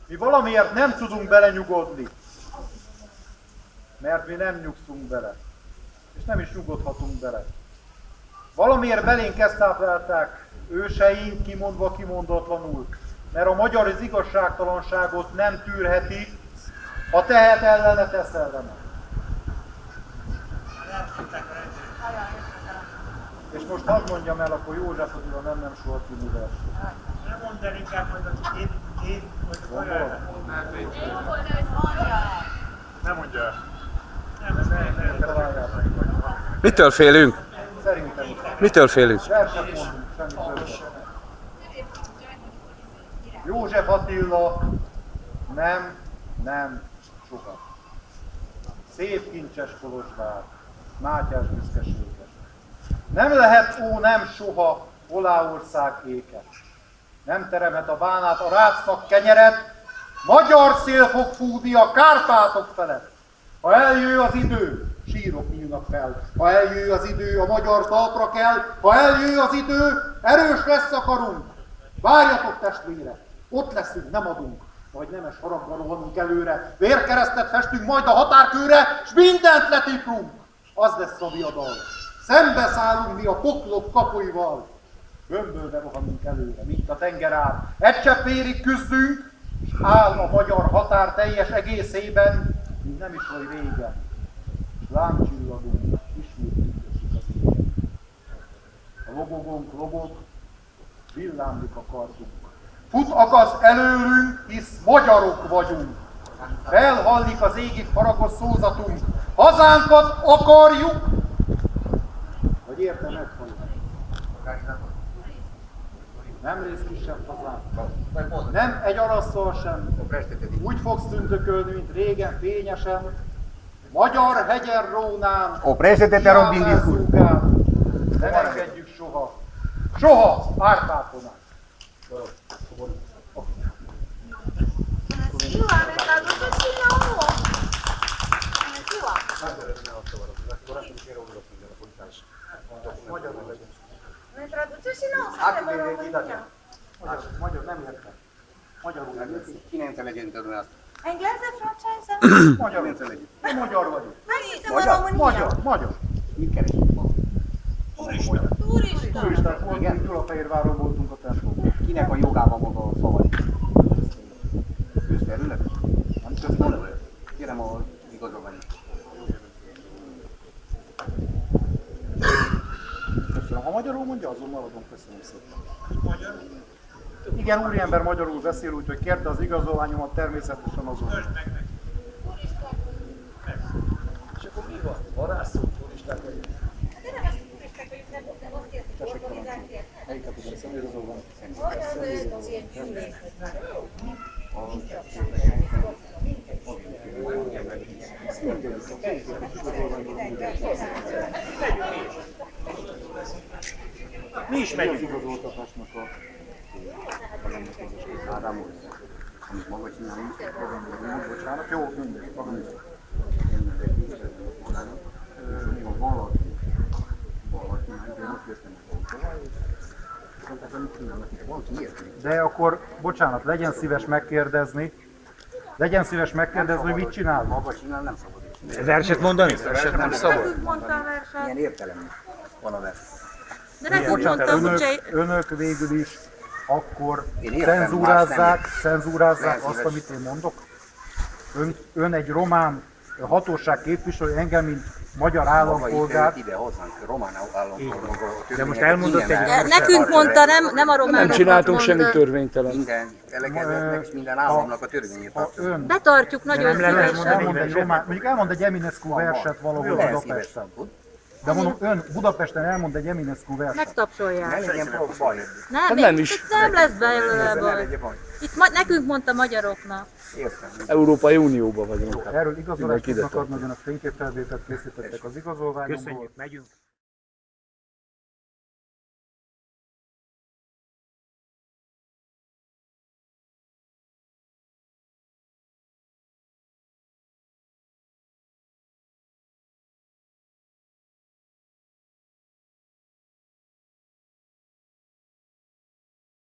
Mi valamiért nem tudunk belenyugodni, mert mi nem nyugszunk bele, és nem is nyugodhatunk bele. Valamiért belénk ezt táplálták őseink, kimondva kimondatlanul, mert a magyar az igazságtalanságot nem tűrheti, ha tehet ellene, tesz ellene. És most hadd mondjam el, akkor József Attila nem soha című versét. Nem mondd el inkább, hogy én vagy a Gondolod? nem mondja el. Nem. Találjátok. Mitől félünk? Szerintem is. Mitől félünk? Verset mondunk, semmi többet. József Attila nem sokat. Szép kincses Kolozsvár, Mátyás büszkeséges. Nem lehet nem soha Oláország éke. Nem teremhet a bánát a rácnak kenyeret, magyar szél fog fújni a Kárpátok felett. Ha eljő az idő, sírok nyílnak fel. Ha eljő az idő, a magyar talpra kell. Ha eljő az idő, erős lesz a karunk. Várjatok testvérek, ott leszünk, nem adunk. Majd nemes haragban rohanunk előre. Vérkeresztet festünk majd a határkőre, s mindent letiprunk. Az lesz a viadal. Szembeszállunk mi a poklok kapuival. Gömbölve rohanunk előre, mint a tengerár. Egy csepp vérig küzdünk, és áll a magyar határ teljes egészében, mint nem is oly régen. És lángcsillagunk ismét tükrözik az égen. A lobogónk lobog, villámlik a kardunk. Fut agaz előrünk, hisz magyarok vagyunk. Felhallik az égig haragos szózatunk. Hazánkat akarjuk, vagy érte meghalunk. Nem rész kisebb hazánk. Nem egy arasszal sem. Úgy fogsz tündökölni, mint régen fényesen. Magyar hegyen rónán. Nem engedjük soha. Soha Árpádon át. Me traduce si no, sappiamo romano. Magyar nem értem. Magyarul nem értem. Inglese, francese? Magyarul. Nem magyar vagyok. Noi suntem în România. Magyar. Turisták voltunk, Gyulafehérváron voltunk a templomban. Kinek a jogában maga a szavai? Közterület? Nem közterület? Kérem a igazolványt. Köszönöm. Ha magyarul mondja, azon maradunk. Köszönöm szépen. Igen, úriember magyarul beszél, úgyhogy kérte az igazolványomat, természetesen azon. És akkor mi van? Varászó turisták vagyunk. Melyiket tudom személyigazolvány? Mi is megyünk. Az igazoltatásnak a... Ádám úr, amit maga csinálunk, Bocsánat, jó, mindegy. ha valaki de most jöttem meg. De akkor, bocsánat, legyen szíves megkérdezni, hogy mit csinál. Maga csinál, nem szabad. Verset mondani? Verset nem szabad. Nekünk mondta a verset. Milyen értelem van a vers? De nekünk mondta, hogy Önök végül is akkor Én értem, cenzúrázzák más azt, amit én mondok? Ön egy román hatóság képviselő, engem, mint magyar állampolgár. Ide hozzánk, román állampolgár. De most elmondott egy De nekünk mondta, nem a románoknak Nem csináltunk mondta. semmi törvénytelen. Minden elegezetnek és minden államnak a törvényét Ha tartjuk. ön Betartjuk nagyon nem lehet szívesen. mondjuk elmond egy Eminescu verset valahol Budapesten. De mondom, ön Budapesten elmond egy Eminescu verset. Megtapsolják. Ne legyen baj. nem is. Nem lesz belőle Ne baj. legyen baj. Itt nekünk mondta magyaroknak. Értem. Európai Unióban vagyunk. Erről igazolást Mindenki ide tudnak adni, hogy önök fényképfelvételt készítettek az igazolványomból. Köszönjük, megyünk.